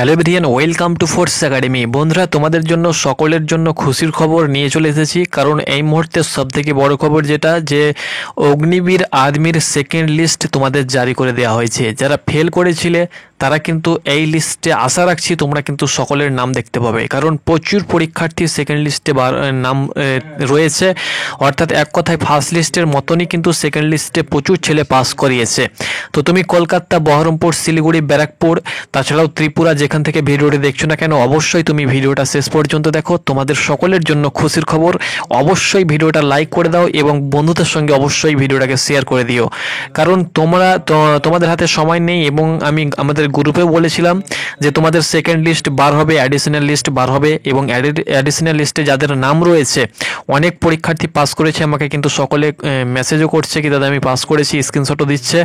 Hello everyone, welcome to force academy. বন্ধুরা, তোমাদের জন্য সকলের জন্য খুশির খবর নিয়ে চলে এসেছি। কারণ এই মুহূর্তে সবথেকে বড় খবর যেটা যে অগ্নিবীর আর্মির সেকেন্ড লিস্ট তোমাদের জারি করে দেওয়া হয়েছে। যারা ফেল করেছিলে তারা কিন্তু এই লিস্টে আশা রাখছি তোমরা কিন্তু সকলের নাম দেখতে পাবে, কারণ প্রচুর পরীক্ষার্থী সেকেন্ড লিস্টে নাম রয়েছে। অর্থাৎ এক কথায় ফার্স্ট লিস্টের মতনই কিন্তু সেকেন্ড লিস্টে প্রচুর ছেলে পাস করিয়েছে। তো তুমি কলকাতা, বহরমপুর, শিলিগুড়ি, ব্যারাকপুর, তাছাড়াও ত্রিপুরা যেখান থেকে ভিডিওটি দেখছো না কেন, অবশ্যই তুমি ভিডিওটা শেষ পর্যন্ত দেখো। তোমাদের সকলের জন্য খুশির খবর। অবশ্যই ভিডিওটা লাইক করে দাও এবং বন্ধুদের সঙ্গে অবশ্যই ভিডিওটাকে শেয়ার করে দিও, কারণ তোমাদের হাতে সময় নেই। এবং আমি আমাদের গ্রুপেও বলেছিলাম যে তোমাদের সেকেন্ড লিস্ট বার হবে, অ্যাডিশনাল লিস্ট বার হবে, এবং অ্যাডিশনাল লিস্টে যাদের নাম রয়েছে, অনেক পরীক্ষার্থী পাস করেছে, আমাকে কিন্তু সকলে মেসেজও করছে কি দাদা আমি পাস করেছি, স্ক্রিনশটও দিচ্ছে।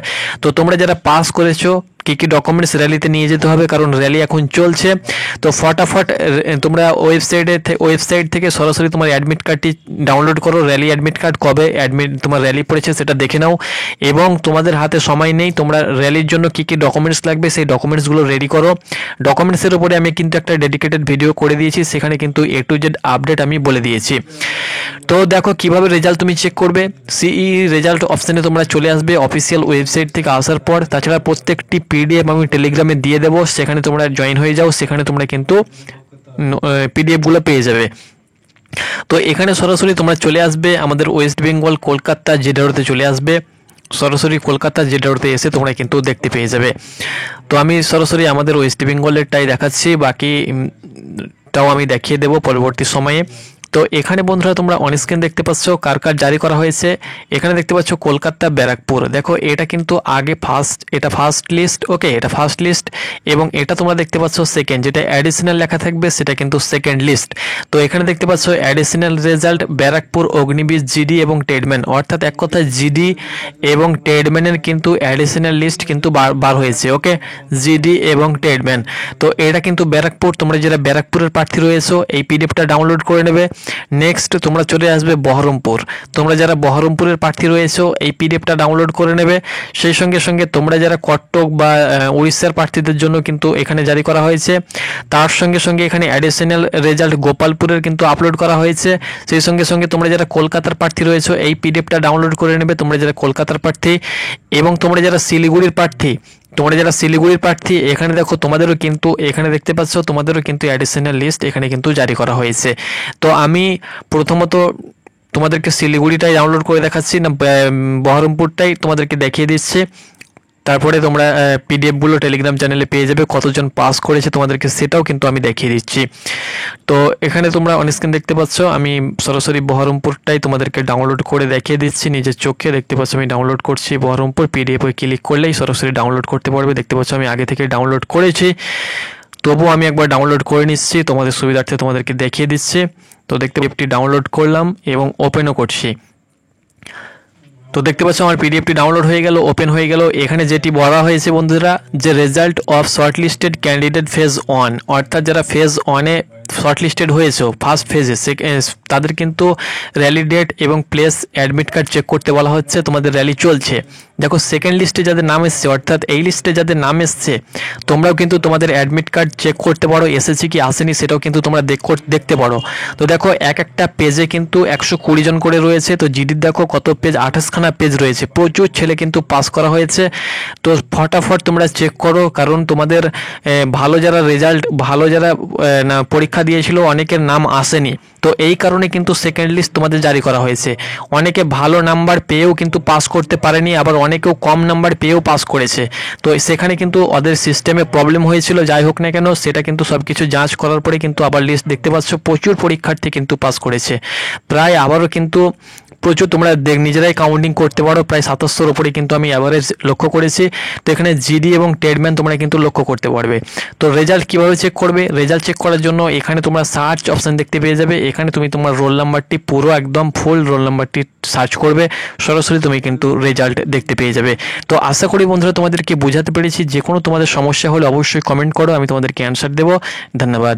তো তোমরা যারা পাস করেছো কী কী ডকুমেন্টস র্যালিতে নিয়ে যেতে হবে, কারণ র্যালি এখন চলছে। তো ফটাফট তোমরা ওয়েবসাইট থেকে সরাসরি তোমার অ্যাডমিট কার্ডটি ডাউনলোড করো। র্যালি অ্যাডমিট কার্ড কবে তোমার র্যালি পড়েছে সেটা দেখে নাও, এবং তোমাদের হাতে সময় নেই, তোমরা র্যালির জন্য কী কী ডকুমেন্টস লাগবে সেই ডকুমেন্টসগুলো রেডি করো। ডকুমেন্টসের উপরে আমি কিন্তু একটা ডেডিকেটেড ভিডিও করে দিয়েছি, সেখানে কিন্তু A to Z আপডেট আমি বলে দিয়েছি। তো দেখো কিভাবে রেজাল্ট তুমি চেক করবে। সিই রেজাল্ট অপশানে তোমরা চলে আসবে অফিসিয়াল ওয়েবসাইট থেকে আসার পর। তাছাড়া প্রত্যেকটি পিডিএফ আমি টেলিগ্রামে দিয়ে দেবো, সেখানে তোমরা জয়েন হয়ে যাও, সেখানে তোমরা কিন্তু পিডিএফগুলো পেয়ে যাবে। তো এখানে সরাসরি তোমরা চলে আসবে আমাদের ওয়েস্ট বেঙ্গল কলকাতা জেডারোতে চলে আসবে। সরাসরি কলকাতা জেডারোতে এসে তোমরা কিন্তু দেখতে পেয়ে যাবে। তো আমি সরাসরি আমাদের ওয়েস্ট বেঙ্গলেরটাই দেখাচ্ছি, বাকিটাও আমি দেখিয়ে দেবো পরবর্তী সময়ে। তো এখানে বন্ধুরা তোমরা অন স্ক্রিন দেখতে পাচ্ছ কার কার জারি করা হয়েছে। এখানে দেখতে পাচ্ছ কলকাতা, ব্যারাকপুর। দেখো এটা কিন্তু আগে এটা ফার্স্ট লিস্ট, ওকে, এটা ফার্স্ট লিস্ট, এবং এটা তোমরা দেখতে পাচ্ছ সেকেন্ড, যেটা অ্যাডিশনাল লেখা থাকবে সেটা কিন্তু সেকেন্ড লিস্ট। তো এখানে দেখতে পাচ্ছ additional result Barrackpore, Agniveer, GD এবং টেডম্যান। অর্থাৎ এক কথায় জিডি এবং টেডম্যানের কিন্তু অ্যাডিশনাল লিস্ট কিন্তু বার হয়েছে, ওকে, জিডি এবং টেডম্যান। তো এটা কিন্তু ব্যারাকপুর, তোমরা যারা ব্যারাকপুরের প্রার্থী রয়েছো এই পিডিএফটা ডাউনলোড করে নেবে। নেক্সট তোমরা চলে আসবে বহরমপুর, তোমরা যারা বহরমপুরের প্রার্থী রয়েছো এই পিডিএফটা ডাউনলোড করে নেবে। সেই সঙ্গে সঙ্গে তোমরা যারা কটক বা উড়িষ্যার প্রার্থীদের জন্য কিন্তু এখানে জারি করা হয়েছে। তার সঙ্গে সঙ্গে এখানে অ্যাডিশনাল রেজাল্ট গোপালপুরের কিন্তু আপলোড করা হয়েছে। সেই সঙ্গে সঙ্গে তোমরা যারা কলকাতার প্রার্থী রয়েছো এই পিডিএফটা ডাউনলোড করে নেবে, তোমরা যারা কলকাতার প্রার্থী। এবং তোমরা যারা শিলিগুড়ির প্রার্থী এখানে দেখো তোমাদেরও কিন্তু এখানে দেখতে পাচ্ছ তোমাদেরও কিন্তু অ্যাডিশনাল লিস্ট এখানে কিন্তু জারি করা হয়েছে। তো আমি প্রথমত তোমাদেরকে শিলিগুড়িটাই ডাউনলোড করে দেখাচ্ছি না, বহরমপুরটাই তোমাদেরকে দেখিয়ে দিচ্ছি। তারপরে তোমরা পিডিএফগুলো টেলিগ্রাম চ্যানেলে পেয়ে যাবে, কতজন পাস করেছে তোমাদেরকে সেটাও কিন্তু আমি দেখিয়ে দিচ্ছি। তো এখানে তোমরা অন স্ক্রিন দেখতে পাচ্ছ আমি সরাসরি বহরমপুরটাই তোমাদেরকে ডাউনলোড করে দেখিয়ে দিচ্ছি, নিজের চোখে দেখতে পাচ্ছ আমি ডাউনলোড করছি বহরমপুর। পিডিএফ ক্লিক করলেই সরাসরি ডাউনলোড করতে পারবে। দেখতে পাচ্ছ আমি আগে থেকে ডাউনলোড করেছি, তবুও আমি একবার ডাউনলোড করে নিচ্ছি তোমাদের সুবিধার্থে, তোমাদেরকে দেখিয়ে দিচ্ছি। তো দেখতে পিডিএফটি ডাউনলোড করলাম এবং ওপেনও করছি। তো দেখতে পাচ্ছ আমার পিডিএফটি ডাউনলোড হয়ে গেল, ওপেন হয়ে গেল। এখানে যেটি বলা হয়েছে বন্ধুরা যে result of shortlisted candidate phase 1, অর্থাৎ যারা ফেজ 1-এ শর্টলিস্টেড হয়েছে ফার্স্ট ফেজে, তাদের কিন্তু র্যালি ডেট এবং প্লেস অ্যাডমিট কার্ড চেক করতে বলা হচ্ছে। তোমাদের র্যালি চলছে। দেখো সেকেন্ড লিস্টে যাদের নাম এসছে, অর্থাৎ এই লিস্টে যাদের নাম এসছে, তোমরাও কিন্তু তোমাদের অ্যাডমিট কার্ড চেক করতে পারো, এসেছে কি আসেনি সেটাও কিন্তু তোমরা দেখতে পারো। তো দেখো একটা পেজে কিন্তু 120 জন করে রয়েছে। তো জিডির দেখো কত পেজ, 28খানা পেজ রয়েছে, প্রচুর ছেলে কিন্তু পাস করা হয়েছে। তো ফটাফট তোমরা চেক করো, কারণ তোমাদের ভালো যারা পরীক্ষা দিয়েছিল অনেকের নাম আসেনি। তো এই কারণে কিন্তু সেকেন্ড লিস্ট তোমাদের জারি করা হয়েছে। অনেকে ভালো নাম্বার পেয়েও কিন্তু পাস করতে পারেনি, আবার অনেকেও কম নাম্বার পেয়েও পাস করেছে। তো সেখানে কিন্তু ওদের সিস্টেমে প্রবলেম হয়েছিল। যাই হোক না কেন, সেটা কিন্তু সব কিছু যাঞ্চ করার পরে কিন্তু আবার লিস্ট দেখতে পাচ্ছ, প্রচুর পরীক্ষার্থী কিন্তু পাস করেছে। প্রায় আবারও কিন্তু প্রচুর, তোমরা নিজেরাই কাউন্টিং করতে পারো, প্রায় 2700-র উপরে কিন্তু আমি অ্যাভারেজ লক্ষ্য করেছি। তো এখানে জিডি এবং টেডম্যান তোমরা কিন্তু লক্ষ্য করতে পারবে। তো রেজাল্ট কীভাবে চেক করবে, রেজাল্ট চেক করার জন্য এখানে তোমরা সার্চ অপশান দেখতে পেয়ে যাবে। এখানে তুমি তোমার রোল নাম্বারটি পুরো একদম ফুল রোল নাম্বারটি সার্চ করবে, সরাসরি তুমি কিন্তু রেজাল্ট দেখতে পেয়ে যাবে। তো আশা করি বন্ধুরা তোমাদেরকে বোঝাতে পেরেছি। যে কোনো তোমাদের সমস্যা হলে অবশ্যই কমেন্ট করো, আমি তোমাদেরকে অ্যান্সার দেবো। ধন্যবাদ।